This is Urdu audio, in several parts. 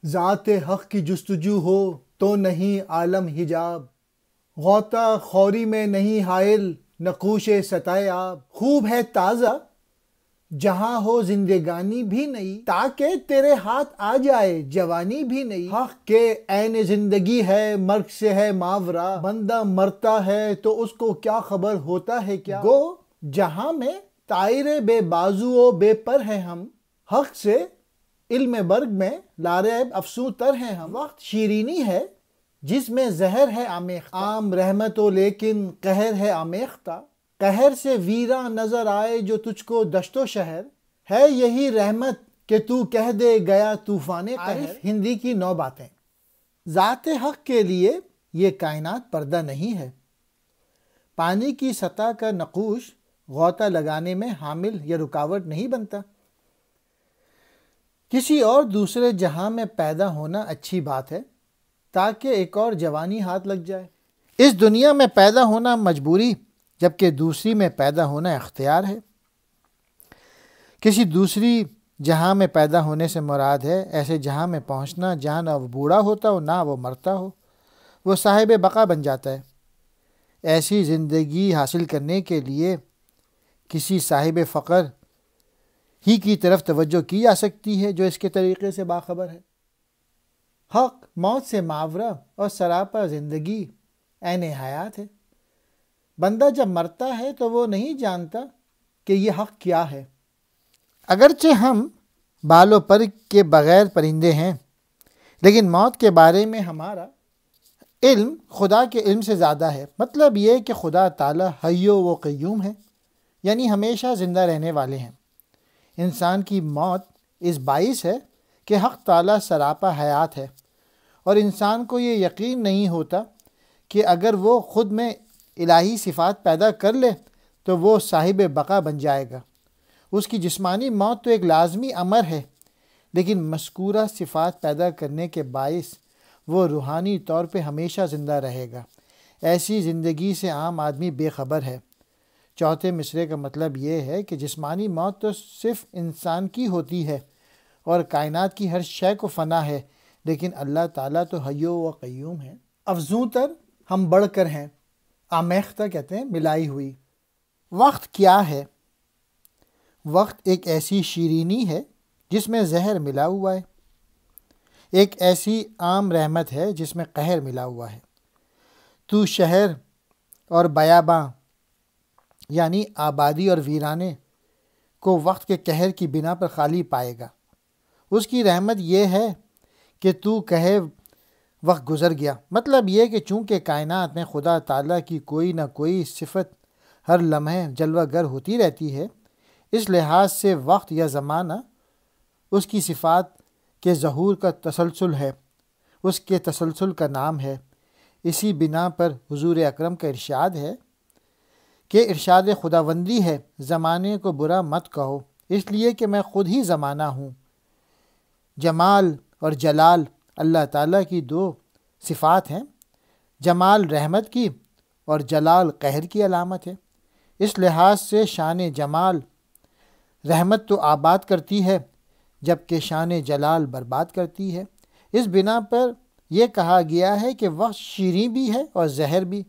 ذات حق کی جستجو ہو تو نہیں عالم حجاب، غوطہ خوری میں نہیں حائل نقوش سطح آب۔ خوب ہے تازہ جہاں ہو زندگانی بھی نہیں، تاکہ تیرے ہاتھ آ جائے جوانی بھی نہیں۔ حق کے عین زندگی ہے مرگ سے ہے ماورا، بندہ مرتا ہے تو اس کو کیا خبر ہوتا ہے کیا۔ گو جہاں میں طائر بے بازو و بے پر ہیں ہم، حق سے علم برگ میں لاریب افسوں تر ہیں ہم۔ وقت شیرینی ہے جس میں زہر ہے آمیختہ، عام رحمت و لیکن قہر ہے آمیختہ۔ قہر سے ویراں نظر آئے جو تجھ کو دشت و شہر، ہے یہی رحمت کہ تو کہہ دے گیا طوفان قہر۔ ہندی کی 9 باتیں۔ ذات حق کے لیے یہ کائنات پردہ نہیں ہے۔ پانی کی سطح کا نقوش غوطہ لگانے میں حامل یا رکاوٹ نہیں بنتا۔ کسی اور دوسرے جہاں میں پیدا ہونا اچھی بات ہے تاکہ ایک اور جوانی ہاتھ لگ جائے۔ اس دنیا میں پیدا ہونا مجبوری جبکہ دوسری میں پیدا ہونا اختیار ہے۔ کسی دوسری جہاں میں پیدا ہونے سے مراد ہے ایسے جہاں میں پہنچنا جہاں نہ وہ بوڑھا ہوتا ہو نہ وہ مرتا ہو، وہ صاحب بقا بن جاتا ہے۔ ایسی زندگی حاصل کرنے کے لیے کسی صاحب فقر ہی کی طرف توجہ کی جا سکتی ہے جو اس کے طریقے سے باخبر ہے۔ حق موت سے ماورا اور سراپا زندگی عین حیات ہے۔ بندہ جب مرتا ہے تو وہ نہیں جانتا کہ یہ حق کیا ہے۔ اگرچہ ہم بال و پر کے بغیر پرندے ہیں، لیکن موت کے بارے میں ہمارا علم خدا کے علم سے زیادہ ہے۔ مطلب یہ کہ خدا تعالیٰ حی و قیوم ہے، یعنی ہمیشہ زندہ رہنے والے ہیں۔ انسان کی موت اس باعث ہے کہ حق تعالیٰ سراپا حیات ہے، اور انسان کو یہ یقین نہیں ہوتا کہ اگر وہ خود میں الہی صفات پیدا کر لے تو وہ صاحب بقا بن جائے گا۔ اس کی جسمانی موت تو ایک لازمی امر ہے، لیکن مذکورہ صفات پیدا کرنے کے باعث وہ روحانی طور پہ ہمیشہ زندہ رہے گا۔ ایسی زندگی سے عام آدمی بے خبر ہے۔ چوتھے مصرے کا مطلب یہ ہے کہ جسمانی موت تو صرف انسان کی ہوتی ہے اور کائنات کی ہر شے کو فنا ہے، لیکن اللہ تعالیٰ تو حی و قیوم ہے۔ افزوں تر ہم بڑھ کر ہیں، آمیختہ کہتے ہیں ملائی ہوئی۔ وقت کیا ہے؟ وقت ایک ایسی شیرینی ہے جس میں زہر ملا ہوا ہے، ایک ایسی عام رحمت ہے جس میں قہر ملا ہوا ہے۔ تو شہر اور بیاباں یعنی آبادی اور ویرانے کو وقت کے قہر کی بنا پر خالی پائے گا۔ اس کی رحمت یہ ہے کہ تو کہے وقت گزر گیا، مطلب یہ کہ چونکہ کائنات میں خدا تعالیٰ کی کوئی نہ کوئی صفت ہر لمحے جلوہ گر ہوتی رہتی ہے، اس لحاظ سے وقت یا زمانہ اس کی صفات کے ظہور کا تسلسل ہے، اس کے تسلسل کا نام ہے۔ اسی بنا پر حضور اکرم کا ارشاد ہے کہ ارشاد خداوندی ہے، زمانے کو برا مت کہو اس لیے کہ میں خود ہی زمانہ ہوں۔ جمال اور جلال اللہ تعالیٰ کی 2 صفات ہیں، جمال رحمت کی اور جلال قہر کی علامت ہے۔ اس لحاظ سے شان جمال رحمت تو آباد کرتی ہے جبکہ شان جلال برباد کرتی ہے۔ اس بنا پر یہ کہا گیا ہے کہ وقت شیریں بھی ہے اور زہر بھی۔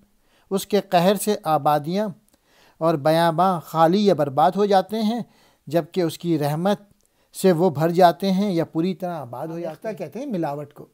اس کے قہر سے آبادیاں اور بیاباں خالی یا برباد ہو جاتے ہیں، جبکہ اس کی رحمت سے وہ بھر جاتے ہیں یا پوری طرح آباد ہو جاتے ہیں۔ کہتے ہیں ملاوٹ کو۔